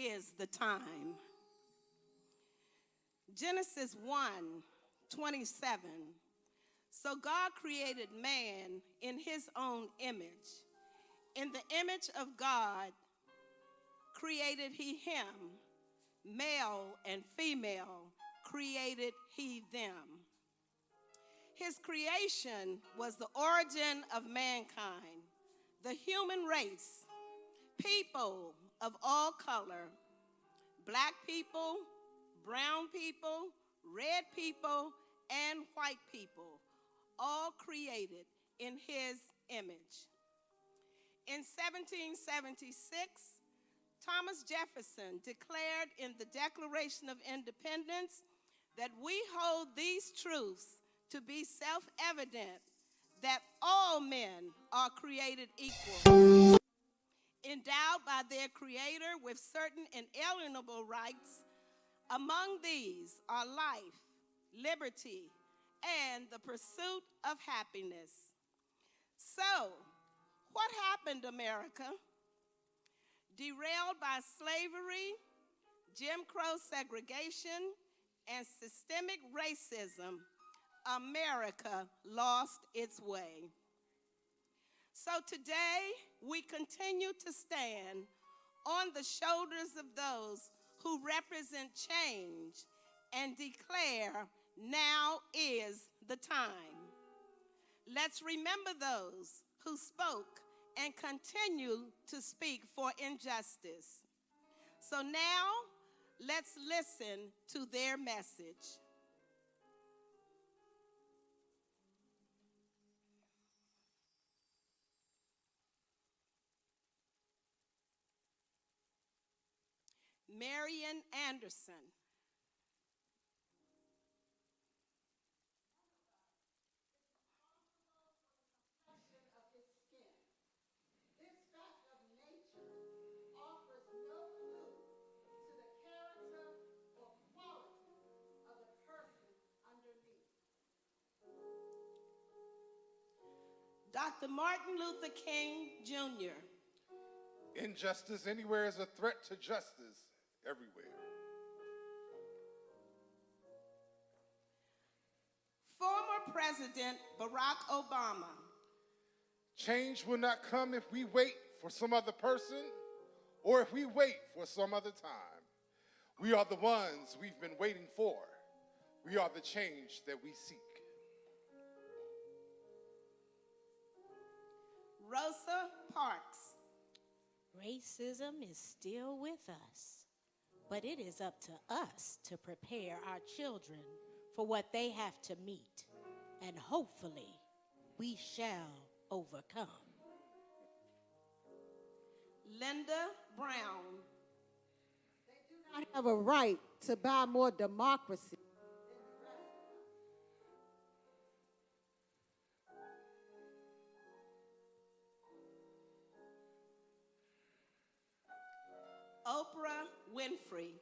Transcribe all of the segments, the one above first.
is the time. Genesis 1:27. So God created man in his own image. In the image of God created he him. Male and female created he them. His creation was the origin of mankind, the human race, people of all color, black people, brown people, red people, and white people, all created in his image. In 1776, Thomas Jefferson declared in the Declaration of Independence that we hold these truths to be self-evident, that all men are created equal, endowed by their Creator with certain inalienable rights. Among these are life, liberty, and the pursuit of happiness. So, what happened, America? Derailed by slavery, Jim Crow segregation, and systemic racism, America lost its way. So today, we continue to stand on the shoulders of those who represent change and declare now is the time. Let's remember those who spoke and continue to speak for injustice. So now, let's listen to their message. Marian Anderson. Dr. Martin Luther King, Jr. Injustice anywhere is a threat to justice everywhere. Former President Barack Obama. Change will not come if we wait for some other person or if we wait for some other time. We are the ones we've been waiting for. We are the change that we seek. Rosa Parks. Racism is still with us, but it is up to us to prepare our children for what they have to meet, and hopefully we shall overcome. Linda Brown. They do not have a right to buy more democracy. Oprah Winfrey.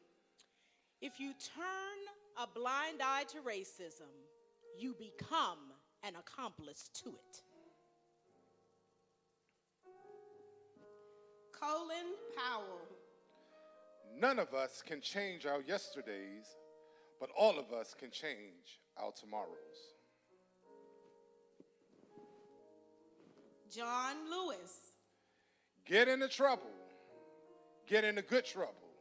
If you turn a blind eye to racism, you become an accomplice to it. Colin Powell. None of us can change our yesterdays, but all of us can change our tomorrows. John Lewis. Get into trouble. Get into good trouble,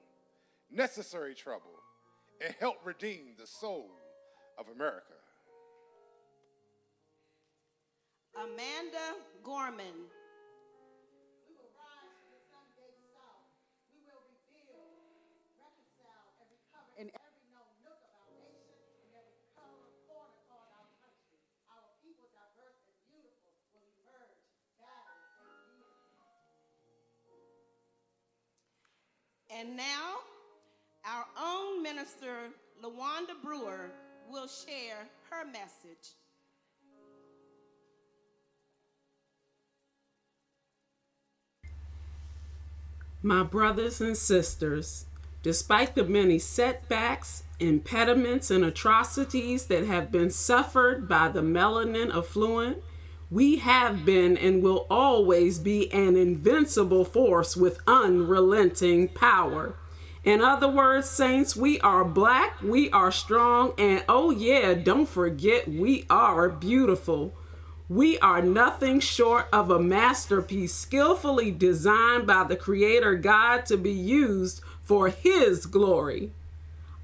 necessary trouble, and help redeem the soul of America. Amanda Gorman. We will rise to the sun-baked south. We will rebuild, reconcile, and recover in every known nook of our nation, in every corner called our country. Our people, diverse and beautiful, will emerge, battered and beautiful. And now, our own minister, LaWanda Brewer, will share her message. My brothers and sisters, despite the many setbacks, impediments, and atrocities that have been suffered by the melanin affluent, we have been and will always be an invincible force with unrelenting power. In other words, saints, we are black, we are strong, and oh yeah, don't forget, we are beautiful. We are nothing short of a masterpiece skillfully designed by the Creator God to be used for His glory.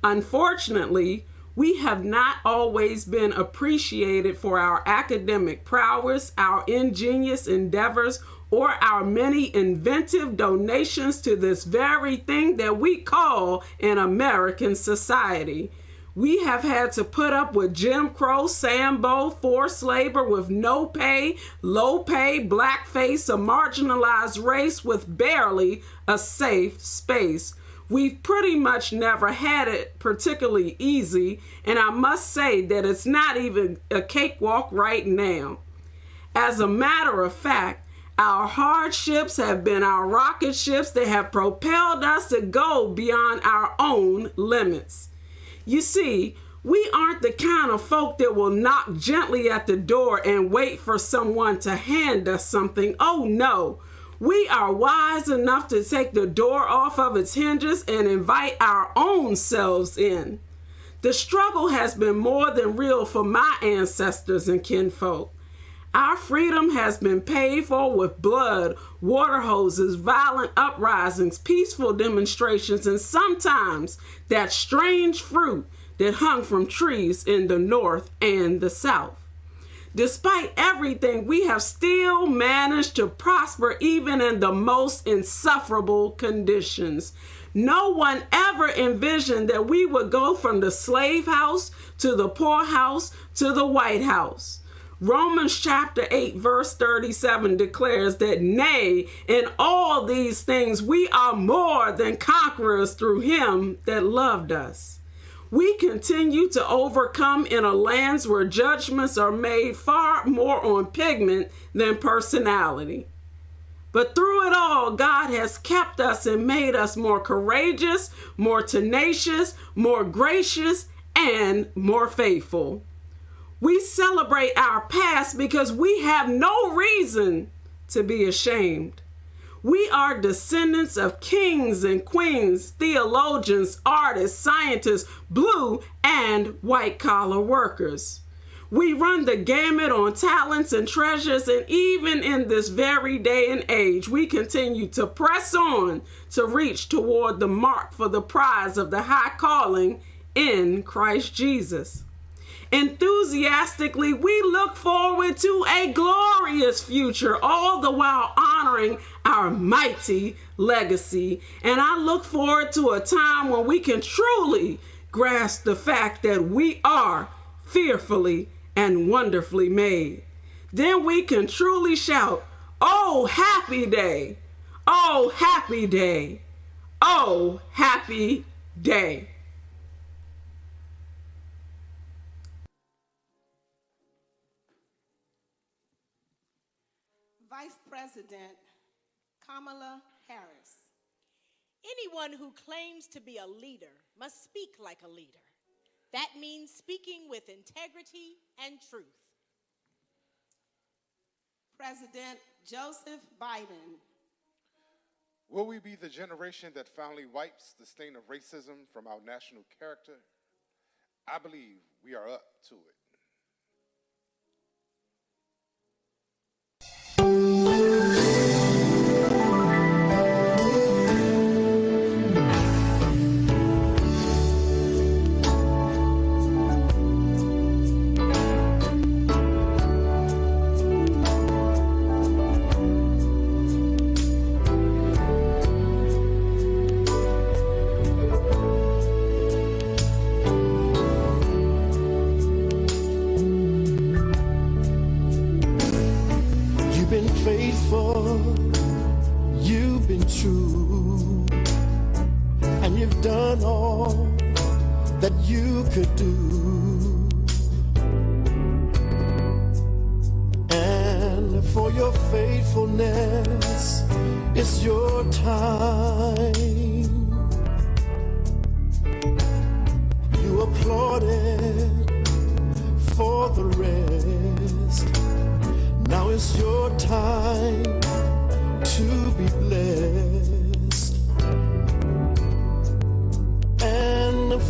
Unfortunately, we have not always been appreciated for our academic prowess, our ingenious endeavors, or our many inventive donations to this very thing that we call an American society. We have had to put up with Jim Crow, Sambo, forced labor with no pay, low pay, blackface, a marginalized race with barely a safe space. We've pretty much never had it particularly easy, and I must say that it's not even a cakewalk right now. As a matter of fact, our hardships have been our rocket ships that have propelled us to go beyond our own limits. You see, we aren't the kind of folk that will knock gently at the door and wait for someone to hand us something. Oh no. We are wise enough to take the door off of its hinges and invite our own selves in. The struggle has been more than real for my ancestors and kinfolk. Our freedom has been paid for with blood, water hoses, violent uprisings, peaceful demonstrations, and sometimes that strange fruit that hung from trees in the North and the South. Despite everything, we have still managed to prosper even in the most insufferable conditions. No one ever envisioned that we would go from the slave house to the poorhouse to the White House. Romans chapter 8 verse 37 declares that, nay, in all these things we are more than conquerors through Him that loved us. We continue to overcome in a land where judgments are made far more on pigment than personality. But through it all, God has kept us and made us more courageous, more tenacious, more gracious, and more faithful. We celebrate our past because we have no reason to be ashamed. We are descendants of kings and queens, theologians, artists, scientists, blue and white collar workers. We run the gamut on talents and treasures, and even in this very day and age, we continue to press on to reach toward the mark for the prize of the high calling in Christ Jesus. Enthusiastically, we look forward to a glorious future, all the while honoring our mighty legacy. And I look forward to a time when we can truly grasp the fact that we are fearfully and wonderfully made. Then we can truly shout, "Oh, happy day! Oh, happy day! Oh, happy day!" Vice President Kamala Harris. Anyone who claims to be a leader must speak like a leader. That means speaking with integrity and truth. President Joseph Biden. Will we be the generation that finally wipes the stain of racism from our national character? I believe we are up to it. You've been faithful, you've been true, and you've done all that you could do. And for your faithfulness, it's your time. You applauded for the rest. Now it's your time to be blessed.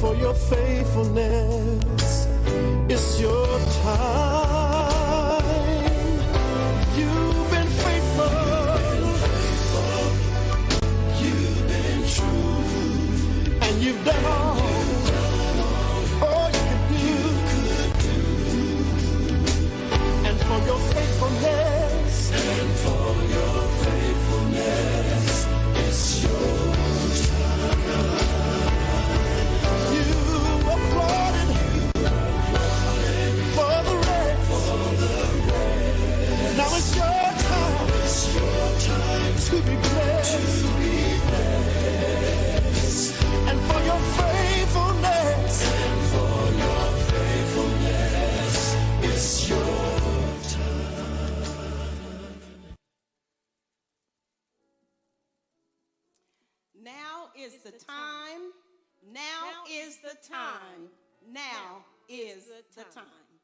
for your faithfulness. It's your time. You've been faithful. You've been true. And you've done all you could do. And for your faithfulness. And for your faithfulness. It's your you applauded for the race. Now it's your time. It's your time to be blessed. And for your faithfulness. And for your faithfulness. It's your Now is the time. Now is the time. Now is the time.